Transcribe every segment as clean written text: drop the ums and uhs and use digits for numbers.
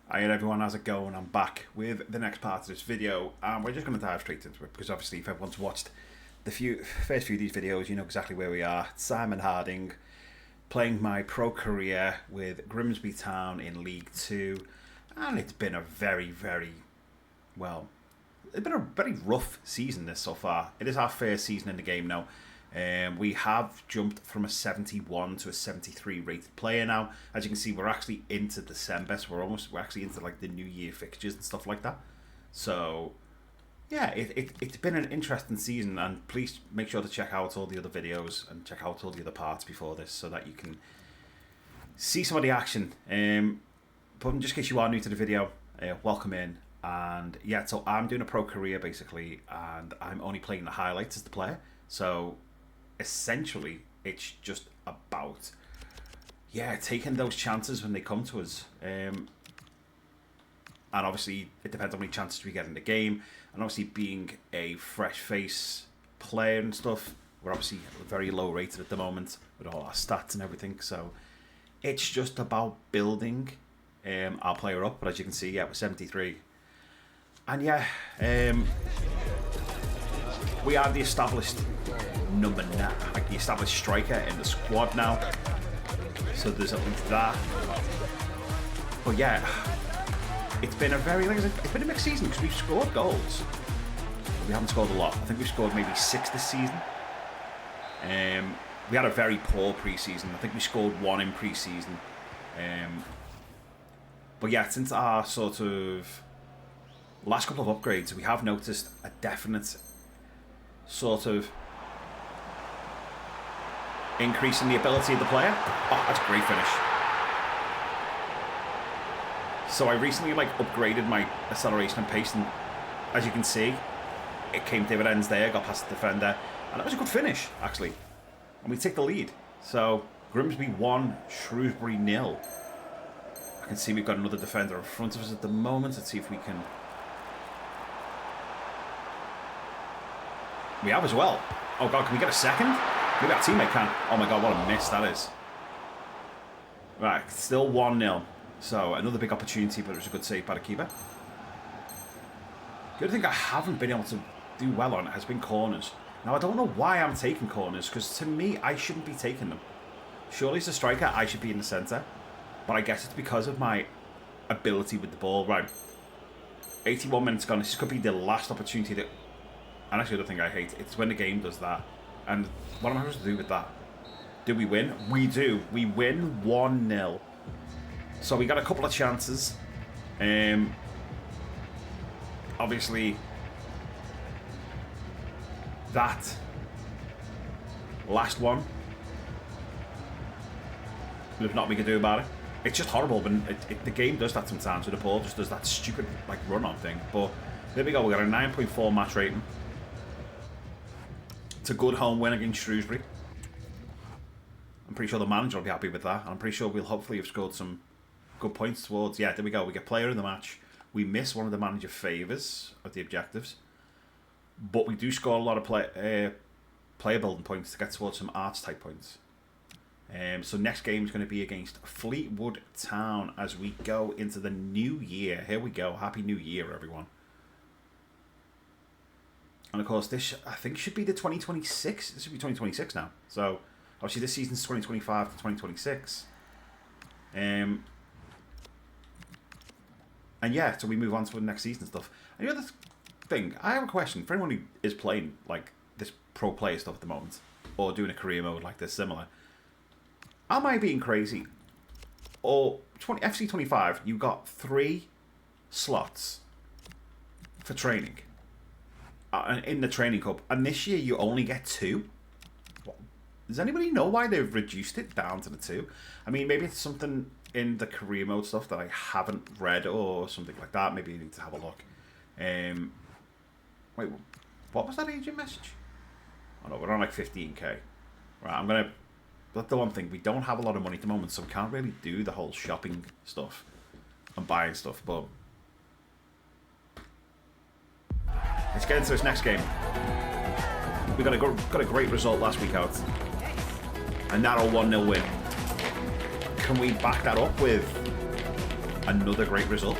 Hi everyone, how's it going? I'm back with the next part of this video and we're just going to dive straight into it because obviously if everyone's watched the first few of these videos you know exactly where we are. Simon Harding playing my pro career with Grimsby Town in League 2 and it's been a very rough season this so far. It is our first season in the game now. We have jumped from a 71 to a 73 rated player now. As you can see, we're actually into December, so we're actually into like the New Year fixtures and stuff like that. So yeah, it's been an interesting season, and please make sure to check out all the other videos and check out all the other parts before this so that you can see some of the action. But just in case you are new to the video, welcome in. And yeah, so I'm doing a pro career basically, and I'm only playing the highlights as the player. So essentially it's just about taking those chances when they come to us, and obviously it depends on how many chances we get in the game, and obviously being a fresh face player and stuff, we're obviously very low rated at the moment with all our stats and everything, so it's just about building our player up. But as you can see, we're 73, and we are the established number 9, like the established striker in the squad now. So there's at least that. But yeah, it's been a it's been a mixed season because we've scored goals, but we haven't scored a lot. I think we've scored maybe 6 this season. We had a very poor pre-season. I think we scored 1 in pre-season. But yeah, since our sort of last couple of upgrades, we have noticed a definite sort of increase in the ability of the player. Oh, that's a great finish. So I recently upgraded my acceleration and pace, and as you can see, it came dividends there. Got past the defender, and it was a good finish actually, and we take the lead. So Grimsby 1, Shrewsbury 0. I can see we've got another defender in front of us at the moment. Let's see if we can. We have as well. Oh god, can we get a second? Maybe our teammate can. Oh my god, what a miss that is. Right, still 1-0. So another big opportunity, but it was a good save by the keeper. The other thing I haven't been able to do well on has been corners. Now I don't know why I'm taking corners, because to me I shouldn't be taking them. Surely as a striker I should be in the centre, but I guess it's because of my ability with the ball. Right, 81 minutes gone. This could be the last opportunity that. And actually, the other thing I hate, it's when the game does that. And what am I supposed to do with that? Do we win? We do. We win 1-0. So we got a couple of chances. Obviously, that last one, there's nothing we can do about it. It's just horrible when the game does that sometimes, with the ball just does that stupid run-on thing. But there we go. We got a 9.4 match rating. It's a good home win against Shrewsbury. I'm pretty sure the manager will be happy with that. And I'm pretty sure we'll hopefully have scored some good points towards. Yeah, there we go. We get player of the match. We miss one of the manager favours of the objectives. But we do score a lot of player building points to get towards some arts type points. So next game is going to be against Fleetwood Town as we go into the new year. Here we go. Happy New Year, everyone. And of course, this I think should be the 2026. This should be 2026 now. So obviously, this season's 2025 to 2026. And yeah, so we move on to the next season and stuff. And the other thing, I have a question for anyone who is playing this pro player stuff at the moment, or doing a career mode like this similar. Am I being crazy? Or FC 25, you got 3 slots for training. In the training cup, and this year you only get 2. Does anybody know why they've reduced it down to the 2? I mean, maybe it's something in the career mode stuff that I haven't read or something like that. Maybe you need to have a look. Wait, what was that agent message? Oh no, we're on 15k. Right, I'm gonna. That's the one thing, we don't have a lot of money at the moment, so we can't really do the whole shopping stuff and buying stuff. But let's get into this next game. We got a great result last week out. A narrow 1-0 win. Can we back that up with another great result.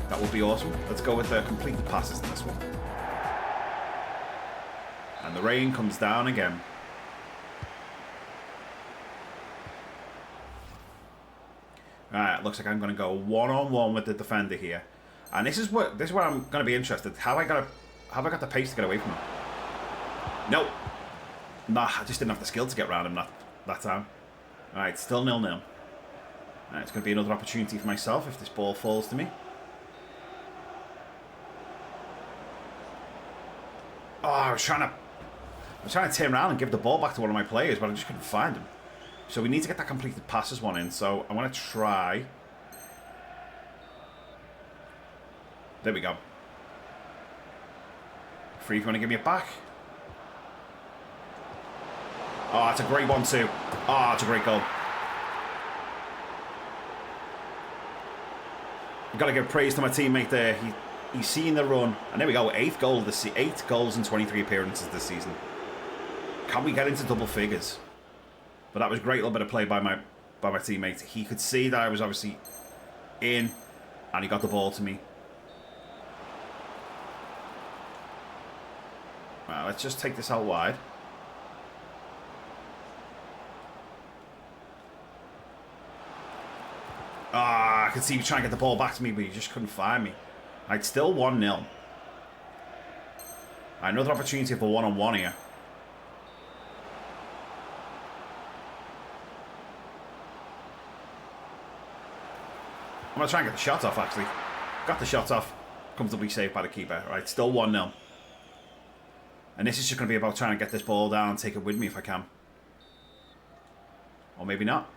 That would be awesome. Let's go with the completed passes in this one. And the rain comes down again. Alright, looks like I'm going to go one-on-one with the defender here. And this is where I'm going to be interested. Have I got the pace to get away from him? Nope. Nah, I just didn't have the skill to get around him that time. Alright, still 0-0. Alright, it's going to be another opportunity for myself if this ball falls to me. Oh, I was trying to turn around and give the ball back to one of my players, but I just couldn't find him. So we need to get that completed passes one in. So I want to try. There we go. Free if you want to give me it back. Oh, that's a great one too. Oh, that's a great goal. I've got to give praise to my teammate there. He's seen the run. And there we go. 8 goals in 23 appearances this season. Can we get into double figures? But that was a great little bit of play by my teammate. He could see that I was obviously in, and he got the ball to me. Well, let's just take this out wide. Ah, I could see he was trying to get the ball back to me, but he just couldn't find me. I'd still 1-0. Another opportunity for one-on-one here. I'm going to try and get the shot off, actually. Got the shot off. Comfortably saved by the keeper. Right, still 1-0. And this is just going to be about trying to get this ball down and take it with me if I can. Or maybe not.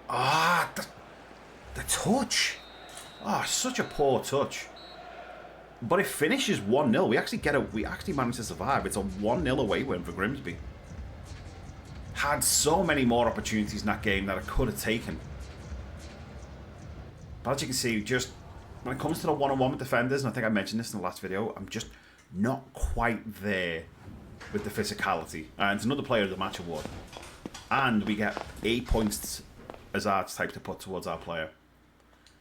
Ah, the touch. Ah, such a poor touch. But it finishes 1-0. We actually managed to survive. It's a 1-0 away win for Grimsby. Had so many more opportunities in that game that I could have taken. But as you can see, just when it comes to the one-on-one with defenders, and I think I mentioned this in the last video, I'm just not quite there with the physicality. And it's another player of the match award. And we get 8 points as archetype to put towards our player.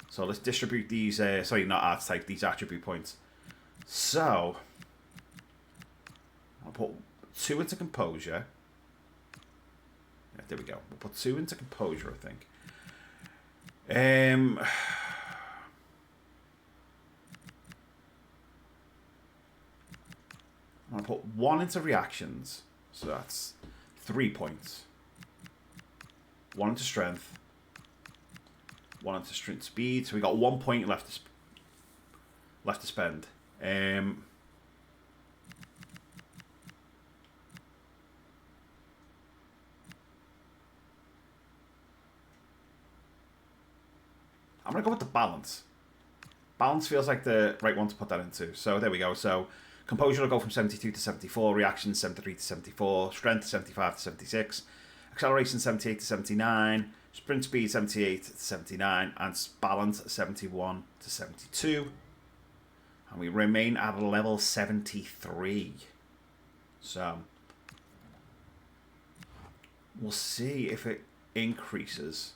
So let's distribute these, sorry, not archetype, these attribute points. So, I'll put 2 into composure. Yeah, there we go. We'll put 2 into composure, I think. I'm going to put 1 into reactions. So that's 3 points. 1 into strength. 1 into sprint speed. So we got 1 point left to spend. I'm going to go with the balance. Balance feels like the right one to put that into. So there we go. So composure will go from 72 to 74. Reaction 73 to 74. Strength 75 to 76. Acceleration 78 to 79. Sprint speed 78 to 79. And balance 71 to 72. And we remain at level 73. So we'll see if it increases.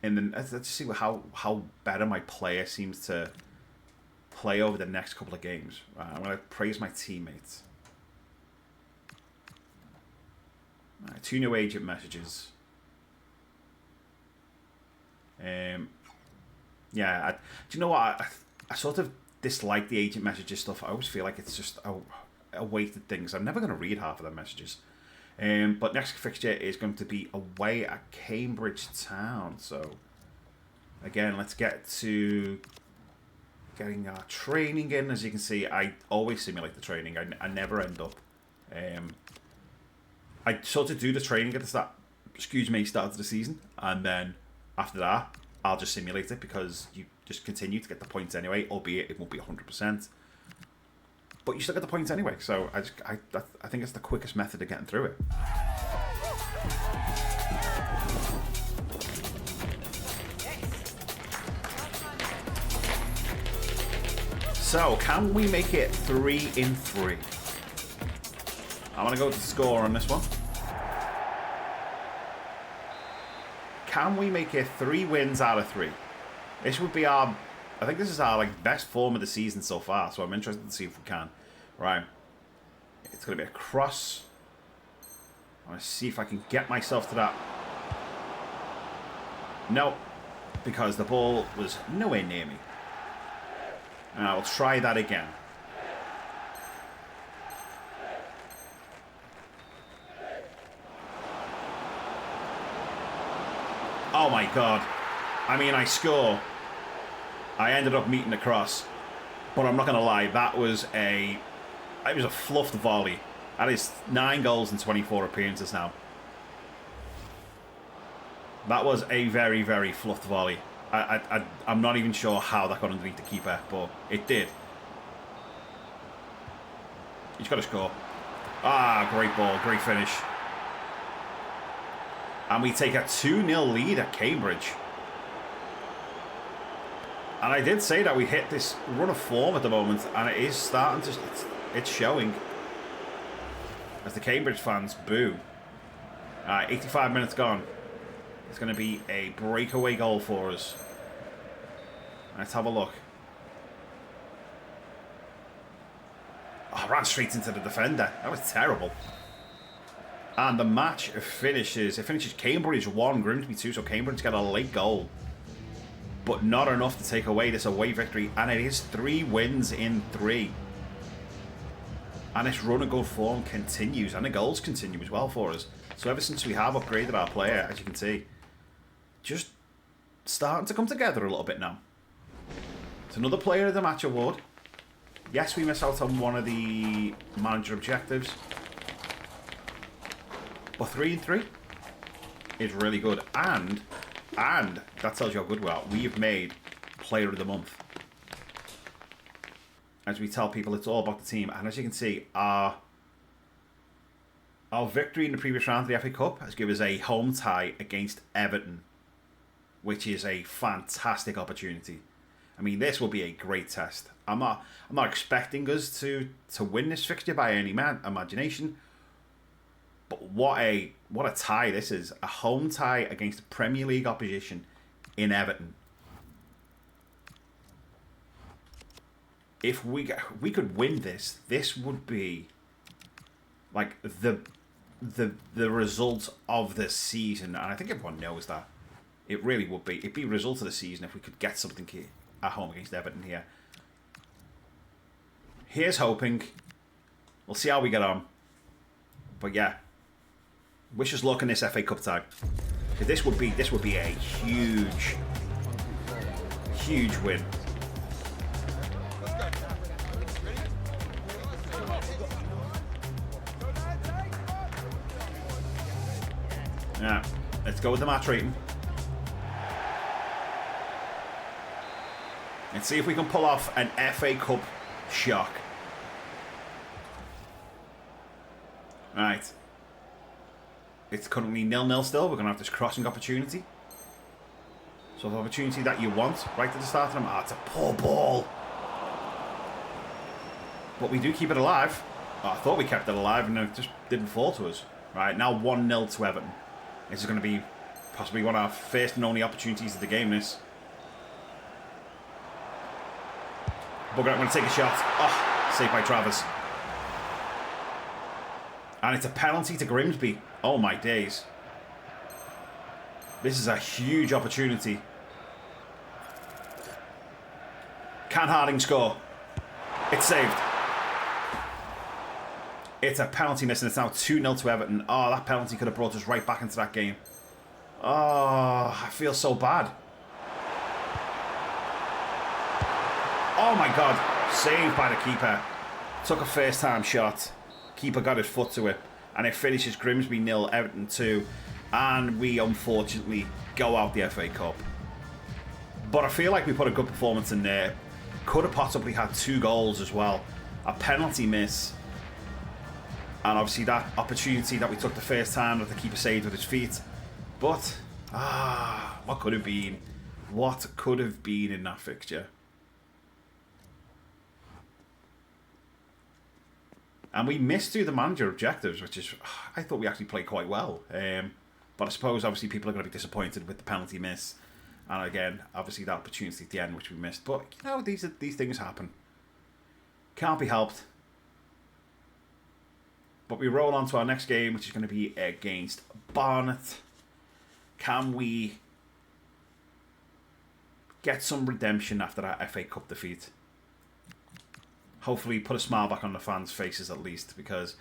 And then let's see how better my player seems to play over the next couple of games. I'm going to praise my teammates. 2 new agent messages. Yeah, do you know what? I sort of dislike the agent messages stuff. I always feel like it's just a weighted thing. So I'm never going to read half of the messages. But next fixture is going to be away at Grimsby Town. So, again, let's get to getting our training in. As you can see, I always simulate the training. I never end up. I sort of do the training at the start of the season. And then after that, I'll just simulate it because you just continue to get the points anyway, albeit it won't be 100%. But you still get the points anyway, so I think it's the quickest method of getting through it. So, can we make it 3 in 3? I'm going to go to the score on this one. Can we make it 3 wins out of 3? This would be our... I think this is our best form of the season so far, so I'm interested to see if we can. Right. It's going to be a cross. I want to see if I can get myself to that. No, because the ball was nowhere near me. And I'll try that again. Oh my god. I mean, I score. I ended up meeting the cross. But I'm not going to lie, that was a... It was a fluffed volley. That is 9 goals in 24 appearances now. That was a very, very fluffed volley. I'm not even sure how that got underneath the keeper, but it did. He's got to score. Ah, great ball, great finish. And we take a 2-0 lead at Cambridge. And I did say that we hit this run of form at the moment, and it is starting to... It's showing. As the Cambridge fans boo. 85 minutes gone. It's going to be a breakaway goal for us. Let's have a look. Oh, ran straight into the defender. That was terrible. And the match finishes... It finishes Cambridge 1, Grimsby 2. So Cambridge got a late goal. But not enough to take away this away victory. And it is 3 wins in 3. And this run of good form continues. And the goals continue as well for us. So ever since we have upgraded our player, as you can see, just starting to come together a little bit now. It's another player of the match award. Yes, we missed out on one of the manager objectives. But 3 in 3 is really good. And that tells you how good we are. We've made player of the month. As we tell people, it's all about the team. And as you can see, our victory in the previous round of the FA Cup has given us a home tie against Everton, which is a fantastic opportunity. I mean, this will be a great test. I'm not expecting us to win this fixture by any imagination. But what a tie this is. A home tie against a Premier League opposition in Everton. If we could win this, this would be like the result of the season, and I think everyone knows that. It really would be. It'd be a result of the season if we could get something at home against Everton here. Here's hoping. We'll see how we get on. But yeah, wish us luck in this FA Cup tie. Because this would be a huge win. Yeah, let's go with the match rating. Let's see if we can pull off an FA Cup shock. Right. It's currently 0-0 still. We're going to have this crossing opportunity. So the opportunity that you want right at the start of them. Ah, it's a poor ball. But we do keep it alive. Oh, I thought we kept it alive and it just didn't fall to us. Right, now 1-0 to Everton. This is going to be possibly one of our first and only opportunities of the game, this. Bugger, I'm going to take a shot. Oh, saved by Travers. And it's a penalty to Grimsby. Oh my days. This is a huge opportunity. Can Harding score? It's saved. It's a penalty miss and it's now 2-0 to Everton. Oh, that penalty could have brought us right back into that game. Oh, I feel so bad. Oh my god. Saved by the keeper. Took a first time shot. Keeper got his foot to it. And it finishes Grimsby 0, Everton 2. And we unfortunately go out the FA Cup. But I feel like we put a good performance in there. Could have possibly had 2 goals as well. A penalty miss. And obviously that opportunity that we took the first time that the keeper saved with his feet. But, what could have been? What could have been in that fixture? And we missed through the manager objectives, which is, I thought we actually played quite well. But I suppose, obviously, people are going to be disappointed with the penalty miss. And again, obviously that opportunity at the end, which we missed. But, you know, these things happen. Can't be helped. But we roll on to our next game, which is going to be against Barnet. Can we get some redemption after that FA Cup defeat? Hopefully put a smile back on the fans' faces at least. Because,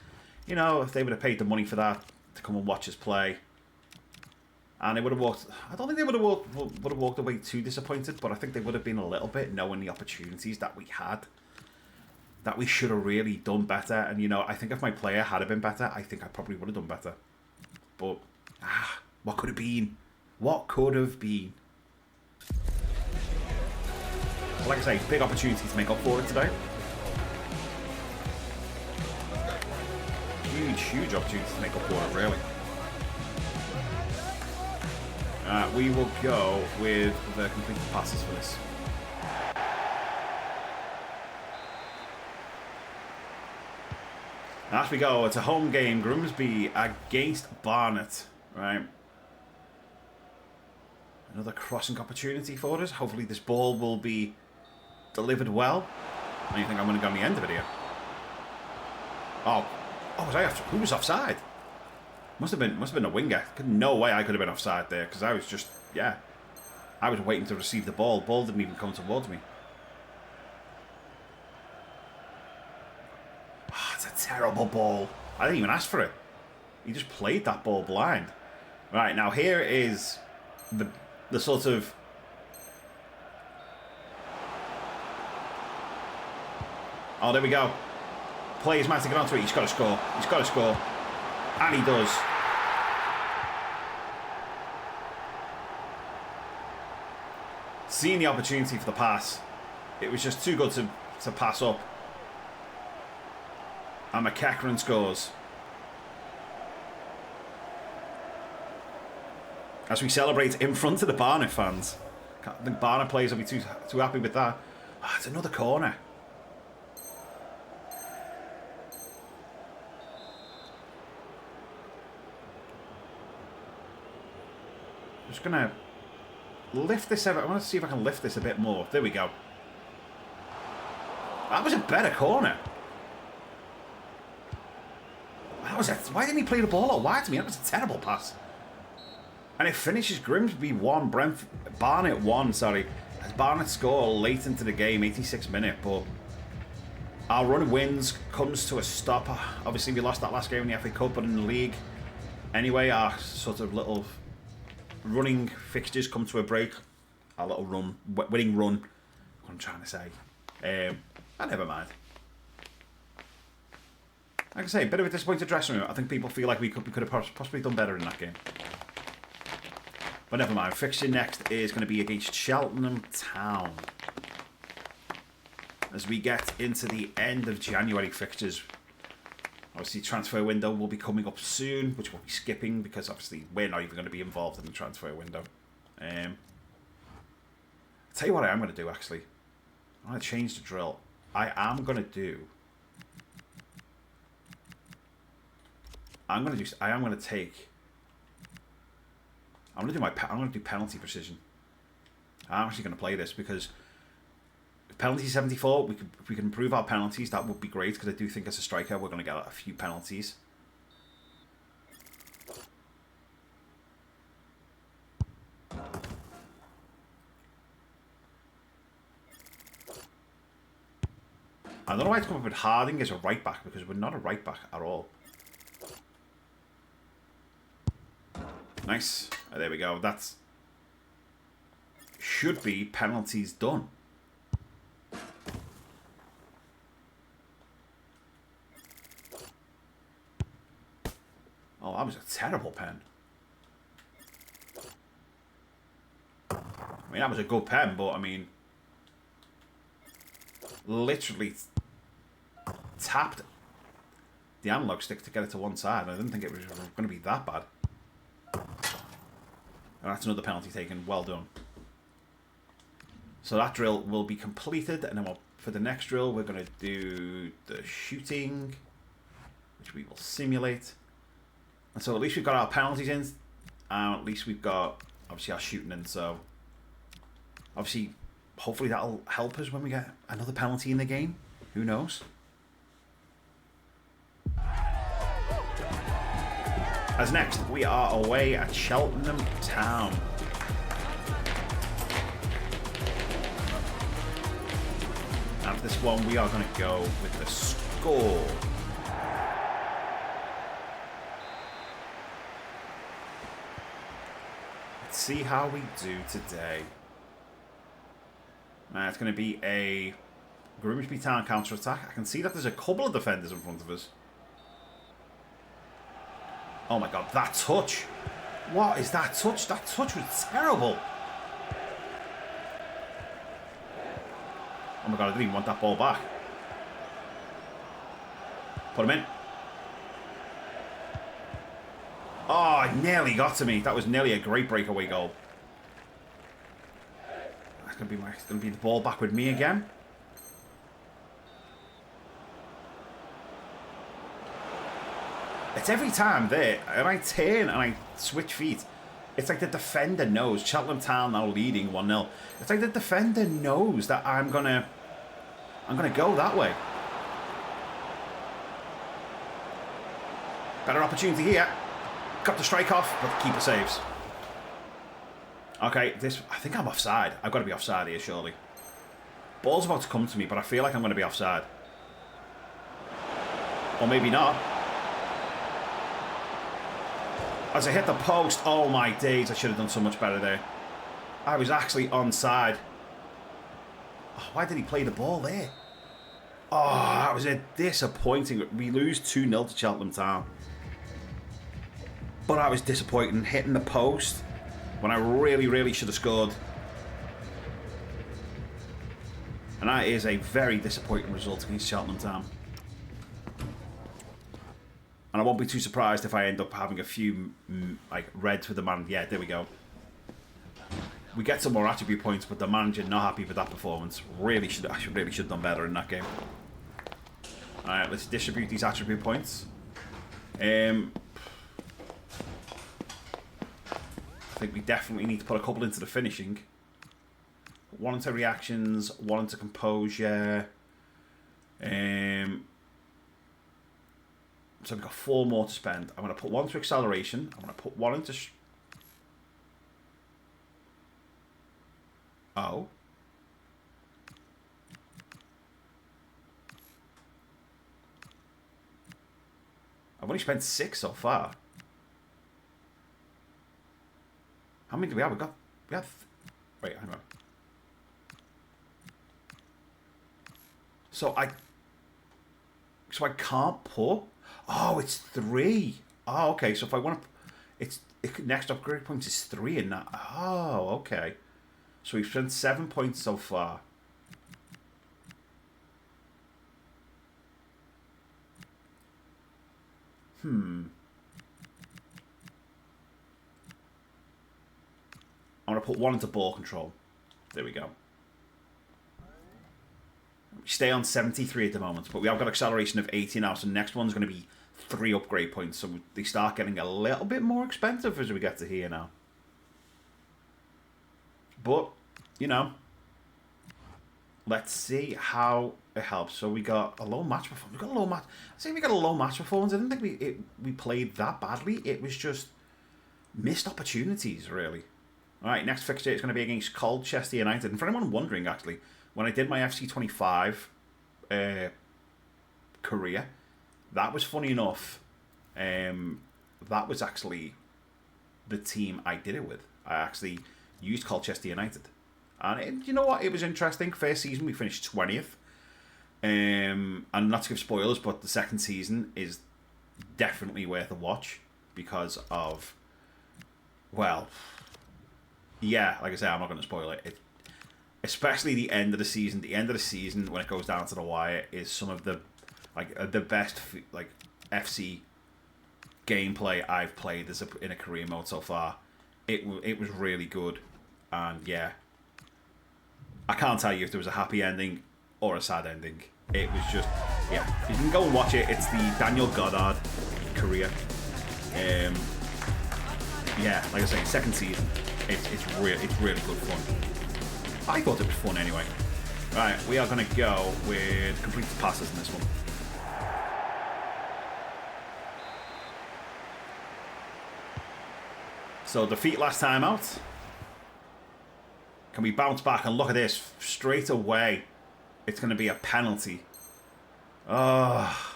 you know, if they would have paid the money for that to come and watch us play, and they would have walked... I don't think they would have walked away too disappointed, but I think they would have been a little bit, knowing the opportunities that we had, that we should have really done better. And, you know, I think if my player had been better, I think I probably would have done better. But, what could have been? What could have been? Like I say, big opportunity to make up for it today. Huge opportunity to make up for it, really. We will go with the completed passes for this. As we go, it's a home game, Grimsby against Barnet, right? Another crossing opportunity for us. Hopefully this ball will be delivered well. I think I'm going to go on the end of it here. Oh, was I off? Who was offside? Must have been a winger. No way I could have been offside there, because I was just, yeah. I was waiting to receive the ball. Ball didn't even come towards me. Oh, it's a terrible ball. I didn't even ask for it. He just played that ball blind. Right, now here is the sort of... Oh, there we go. Players managed to get onto it. He's got to score. He's got to score. And he does. Seeing the opportunity for the pass, it was just too good to pass up. And McEachran scores. As we celebrate in front of the Barnet fans. I think Barnet players will be too happy with that. Oh, it's another corner. I'm just going to lift this out. I want to see if I can lift this a bit more. There we go. That was a better corner. That was why didn't he play the ball out wide to me? That was a terrible pass. And it finishes Grimsby 1, Barnet 1, sorry. As Barnet score late into the game, 86th minute, but our run of wins comes to a stop. Obviously, we lost that last game in the FA Cup, but in the league, anyway, our sort of little running fixtures come to a break. Our little winning run, what I'm trying to say. Never mind. Like I say, a bit of a disappointed dressing room. I think people feel like we could have possibly done better in that game. But never mind. Fixture next is going to be against Cheltenham Town. As we get into the end of January fixtures. Obviously, transfer window will be coming up soon, which we'll be skipping because obviously we're not even going to be involved in the transfer window. I'll tell you what I am going to do, actually. I'm going to change the drill. I'm going to do penalty precision. I'm actually going to play this because penalty 74, if we can improve our penalties, that would be great, because I do think as a striker we're going to get a few penalties. I don't know why it's come up with Harding as a right back, because we're not a right back at all. Nice. There we go. That's should be penalties done. Oh, that was a terrible pen. I mean, that was a good pen, but I mean, literally tapped the analog stick to get it to one side. I didn't think it was going to be that bad. And that's another penalty taken. Well done. So that drill will be completed, and then for the next drill we're going to do the shooting, which we will simulate. And so at least we've got our penalties in, and at least we've got obviously our shooting in. So Obviously, hopefully that'll help us when we get another penalty in the game. Who knows? As next, we are away at Cheltenham Town. And for this one, we are going to go with the score. Let's see how we do today. Now, it's going to be a Grimsby Town counter-attack. I can see that there's a couple of defenders in front of us. Oh my god, that touch! What is that touch? That touch was terrible! Oh my god, I didn't even want that ball back. Put him in. Oh, it nearly got to me. That was nearly a great breakaway goal. That's gonna be the ball back with me again. It's every time there, and I turn and I switch feet. It's like the defender knows. Cheltenham Town now leading 1-0. It's like the defender knows that I'm gonna go that way. Better opportunity here. Got the strike off, but the keeper saves. Okay, I think I'm offside. I've got to be offside here, surely. Ball's about to come to me, but I feel like I'm going to be offside. Or maybe not. As I hit the post, oh my days, I should have done so much better there. I was actually onside. Oh, why did he play the ball there? Oh, that was a disappointing. We lose 2-0 to Cheltenham Town. But I was disappointed hitting the post when I really, really should have scored. And that is a very disappointing result against Cheltenham Town. And I won't be too surprised if I end up having a few like reds with the man. Yeah, there we go. We get some more attribute points, but the manager not happy with that performance. I really should have done better in that game. All right, let's distribute these attribute points. I think we definitely need to put a couple into the finishing. One into reactions, one into composure. So we've got 4 more to spend. I'm going to put 1 to acceleration. I'm going to put 1 into... Oh. I've only spent 6 so far. How many do we have? We have... Wait, hang on. So I can't put... Oh, it's 3. Oh, okay. So if I want to... Next upgrade point is 3 in that. Oh, okay. So we've spent 7 points so far. I'm going to put 1 into ball control. There we go. We stay on 73 at the moment, but we have got acceleration of 80 now, so the next one's going to be 3 upgrade points, so they start getting a little bit more expensive as we get to here now. But, you know, let's see how it helps. So we got a low match performance. We got a low match. I think we got a low match performance. I didn't think we played that badly. It was just missed opportunities, really. All right, next fixture is going to be against Colchester United. And for anyone wondering, actually, when I did my FC25 career, that was funny enough. That was actually the team I did it with. I actually used Colchester United. And you know what? It was interesting. First season, we finished 20th. And not to give spoilers, but the second season is definitely worth a watch because of, well, yeah, like I say, I'm not going to spoil it. Especially the end of the season. The end of the season, when it goes down to the wire, is some of the the best FC gameplay I've played in a career mode so far. It was really good, and yeah, I can't tell you if there was a happy ending or a sad ending. It was just, yeah, you can go and watch it. It's the Daniel Goddard career. Yeah, like I say, second season, it's really good fun. I thought it was fun anyway. Right, we are going to go with complete passes in this one. So defeat last time out. Can we bounce back? And look at this. Straight away, it's going to be a penalty. Oh.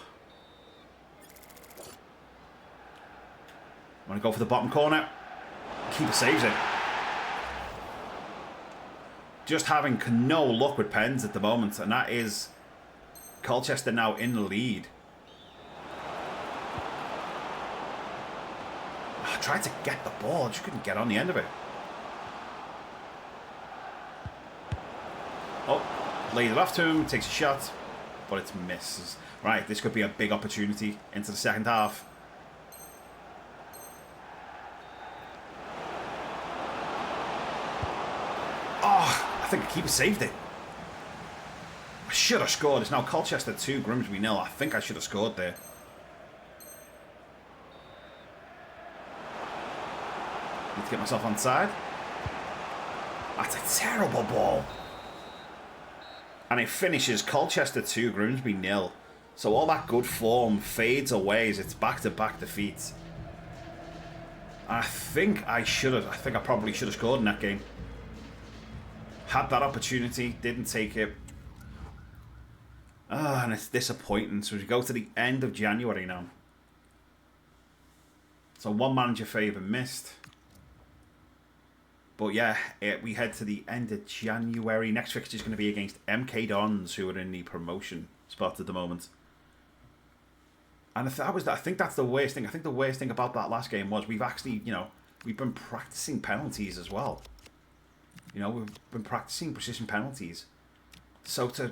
I'm going to go for the bottom corner. Keeper saves it. Just having no luck with pens at the moment. And that is Colchester now in the lead. I tried to get the ball. Just couldn't get on the end of it. Oh, laid it off to him. Takes a shot. But it misses. Right, this could be a big opportunity into the second half. Oh, I think the keeper saved it. I should have scored. It's now Colchester 2, Grimsby 0. I think I should have scored there. Need to get myself on side. That's a terrible ball. And it finishes Colchester 2, Grimsby 0. So all that good form fades away as it's back-to-back defeats. I think I probably should have scored in that game. Had that opportunity, didn't take it. Ah, and it's disappointing. So we go to the end of January now. So one manager favour missed. But yeah, we head to the end of January. Next fixture is going to be against MK Dons, who are in the promotion spot at the moment. And I think that's the worst thing. I think the worst thing about that last game was we've actually, we've been practicing penalties as well. We've been practicing precision penalties. So to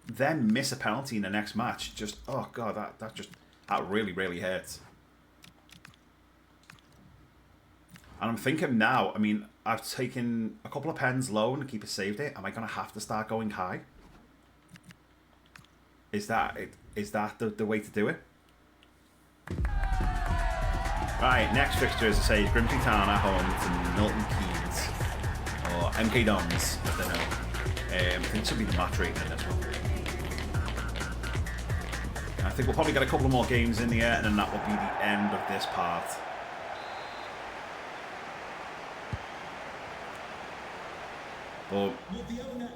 then miss a penalty in the next match, just, oh God, that really, really hurts. And I'm thinking now, I've taken a couple of pens low and the keeper saved it. Am I going to have to start going high? Is that the way to do it? Right, next fixture, as I say, is Grimsby Town at home to Milton Keynes. Or MK Dons, I don't know. I think this will be the match rating in this one. I think we'll probably get a couple of more games in the air, and then that will be the end of this part. But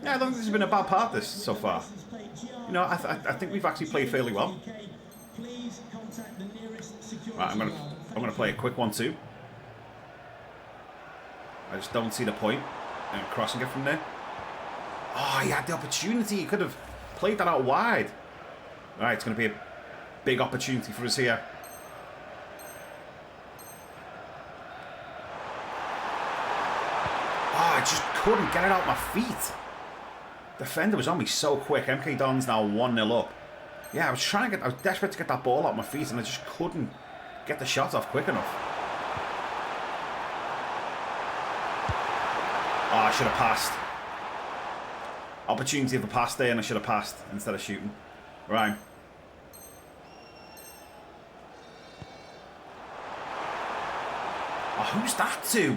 yeah, I don't think this has been a bad part this so far. I think we've actually played fairly well. Right, I'm gonna play a quick 1-2. I just don't see the point in crossing it from there. Oh, he had the opportunity. He could have played that out wide. Right, it's gonna be a big opportunity for us here. Oh, I just couldn't get it out my feet. Defender was on me so quick. MK Dons now 1-0 up. Yeah, I was desperate to get that ball out my feet, and I just couldn't get the shot off quick enough. Oh, I should have passed. Opportunity of a pass there, and I should have passed instead of shooting. Right. Oh, who's that to?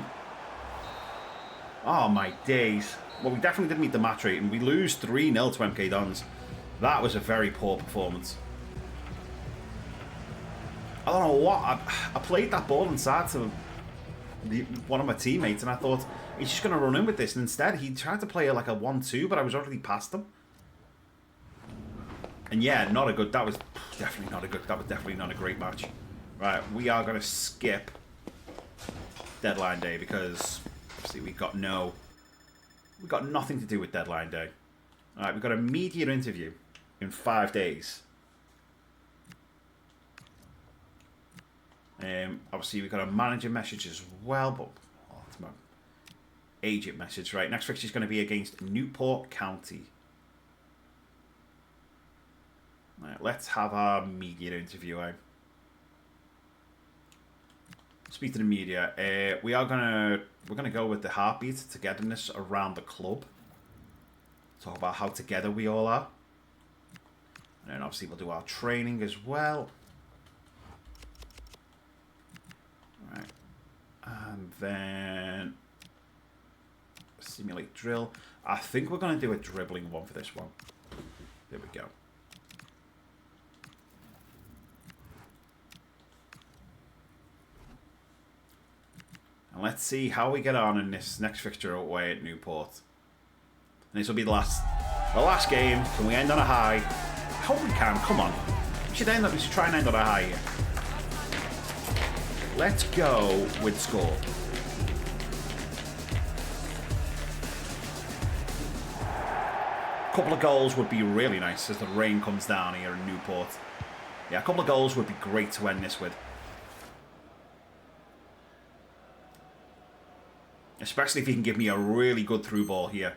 Oh, my days. Well, we definitely didn't meet the match rate, and we lose 3-0 to MK Dons. That was a very poor performance. I don't know what. I played that ball inside to one of my teammates, and I thought he's just going to run in with this. And instead, he tried to play like a 1-2, but I was already past him. And yeah, not a good. That was definitely not a good. That was definitely not a great match. Right, we are going to skip deadline day because obviously we've got nothing to do with deadline day. All right, we've got a media interview in 5 days. Obviously, we've got a manager message as well, but it's my agent message. Right, next fixture is going to be against Newport County. Right, let's have our media interview. Speak to the media. We're gonna go with the heartbeat, togetherness around the club. Talk about how together we all are. And then obviously we'll do our training as well. Right. And then Simulate drill. I think we're going to do a dribbling one for this one. There we go. And let's see how we get on in this next fixture away at Newport. And this will be the last game. Can we end on a high? I hope we can. Come on. We should try and end on a high here. Let's go with score. A couple of goals would be really nice as the rain comes down here in Newport. Yeah, a couple of goals would be great to end this with. Especially if he can give me a really good through ball here.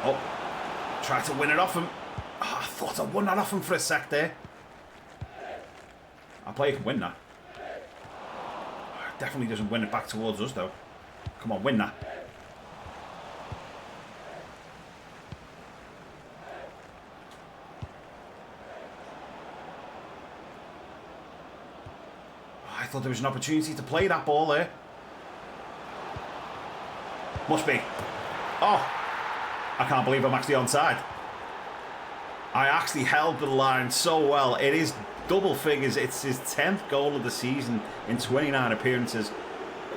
Oh, try to win it off him. Oh, I thought I won that off him for a sec there. Our player can win that. Definitely doesn't win it back towards us though. Come on, win that. Oh, I thought there was an opportunity to play that ball there. Must be. Oh, I can't believe I'm actually onside. I actually held the line so well. It is double figures. It's his 10th goal of the season in 29 appearances.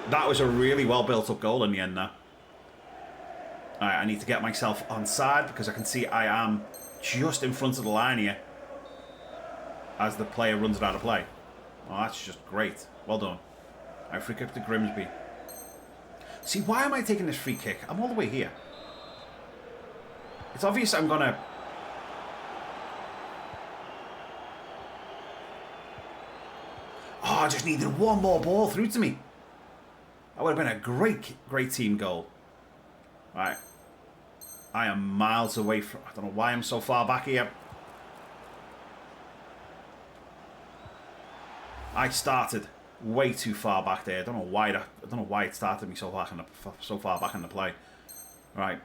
That was a really well built up goal in the end now. Alright, I need to get myself onside because I can see I am just in front of the line here as the player runs it out of play. Oh, that's just great. Well done. Alright, free kick to Grimsby. See, why am I taking this free kick? I'm all the way here. It's obvious I'm going to... Oh, I just needed one more ball through to me. That would have been a great team goal. Right. I am miles away from... I don't know why I'm so far back here. I started way too far back there. I don't know why it started me so far back in the play. Right.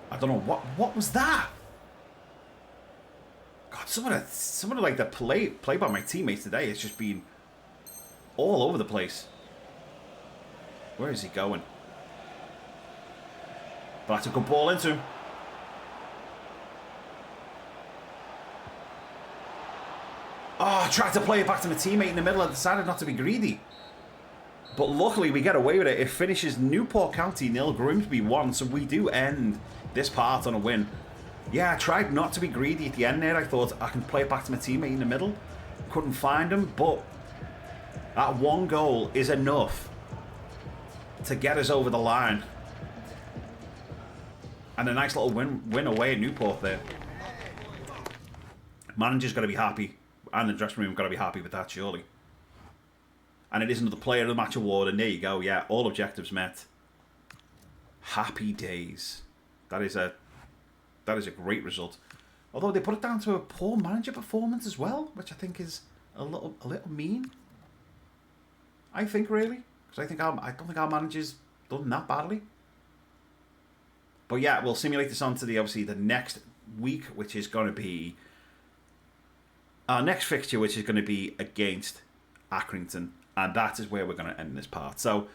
I don't know what was that? God, some of like the play by my teammates today has just been all over the place. Where is he going? But that's a good ball into him. Oh, I tried to play it back to my teammate in the middle. I decided not to be greedy. But luckily we get away with it. It finishes Newport County 0, Grimsby 1. So we do end this part on a win. Yeah, I tried not to be greedy at the end there. I thought I can play it back to my teammate in the middle. Couldn't find him, but that one goal is enough to get us over the line. And a nice little win away at Newport there. Manager's got to be happy. And the dressing room got to be happy with that, surely. And it is another Player of the Match award, and there you go. Yeah, all objectives met. Happy days. That is a great result. Although they put it down to a poor manager performance as well, which I think is a little mean. I think, really, because I don't think our manager's done that badly. But yeah, we'll simulate this onto the next week, which is going to be our next fixture, which is going to be against Accrington. And that is where we're going to end this part. So,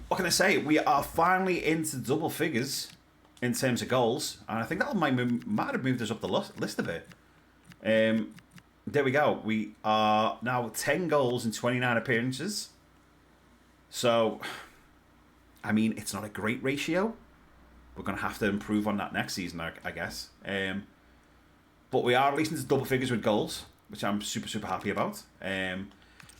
what can I say? We are finally into double figures in terms of goals. And I think that might have moved us up the list a bit. There we go. We are now 10 goals in 29 appearances. So, I mean, it's not a great ratio. We're going to have to improve on that next season, I guess. But we are at least into double figures with goals, which I'm super, super happy about.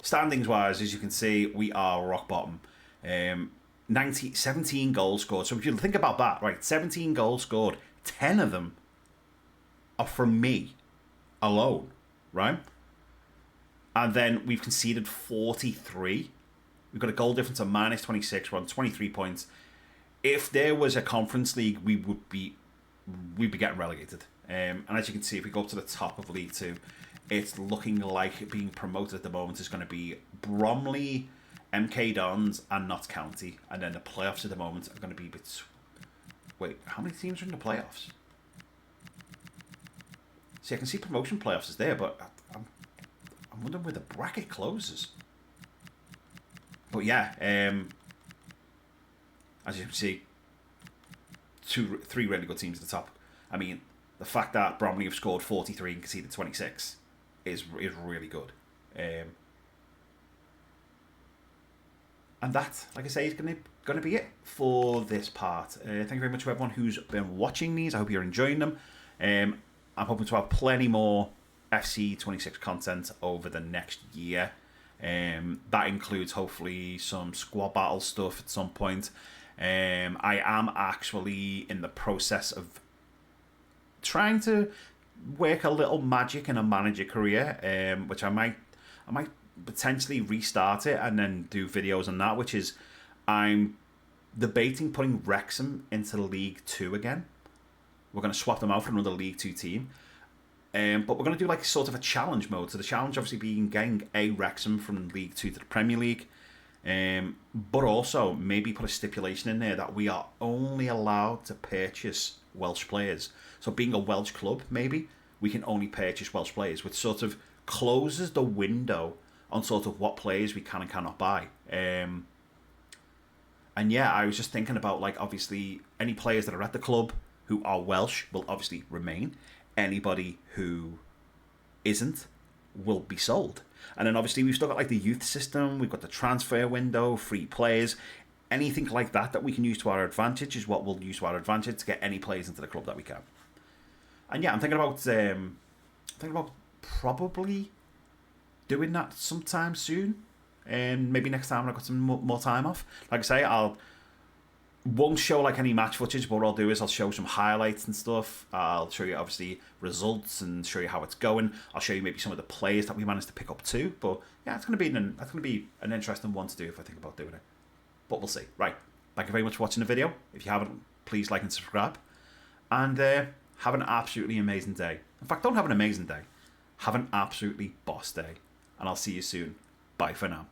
Standings-wise, as you can see, we are rock bottom. 17 goals scored. So if you think about that, right, 17 goals scored, 10 of them are from me alone, right? And then we've conceded 43. We've got a goal difference of minus 26. We're on 23 points. If there was a conference league, we'd be getting relegated. And as you can see, if we go up to the top of League 2, it's looking like being promoted at the moment is going to be Bromley, MK Dons, and Notts County. And then the playoffs at the moment are going to be Wait, how many teams are in the playoffs? See, I can see promotion playoffs is there, but I'm wondering where the bracket closes. But yeah, as you can see, three really good teams at the top. I mean, the fact that Bromley have scored 43 and conceded 26 is really good. And that, like I say, is going to be it for this part. Thank you very much to everyone who's been watching these. I hope you're enjoying them. I'm hoping to have plenty more FC 26 content over the next year. That includes hopefully some squad battle stuff at some point. I am actually in the process of trying to work a little magic in a manager career, which I might potentially restart it and then do videos on that, which is I'm debating putting Wrexham into League 2 again. We're going to swap them out for another League 2 team. But we're going to do like sort of a challenge mode. So the challenge obviously being getting a Wrexham from League 2 to the Premier League. But also maybe put a stipulation in there that we are only allowed to purchase Welsh players. So being a Welsh club, maybe, we can only purchase Welsh players, which sort of closes the window on sort of what players we can and cannot buy. And yeah, I was just thinking about, like, obviously any players that are at the club who are Welsh will obviously remain. Anybody who isn't will be sold. And then obviously we've still got like the youth system, we've got the transfer window, free players, anything like that we can use to our advantage is what we'll use to our advantage to get any players into the club that we can. And yeah, I'm thinking about probably doing that sometime soon, and maybe next time when I've got some more time off. Like I say, won't show like any match footage, but what I'll do is I'll show some highlights and stuff. I'll show you obviously results and show you how it's going. I'll show you maybe some of the players that we managed to pick up too. But yeah, that's going to be an interesting one to do if I think about doing it. But we'll see. Right. Thank you very much for watching the video. If you haven't, please like and subscribe. And have an absolutely amazing day. In fact, don't have an amazing day. Have an absolutely boss day. And I'll see you soon. Bye for now.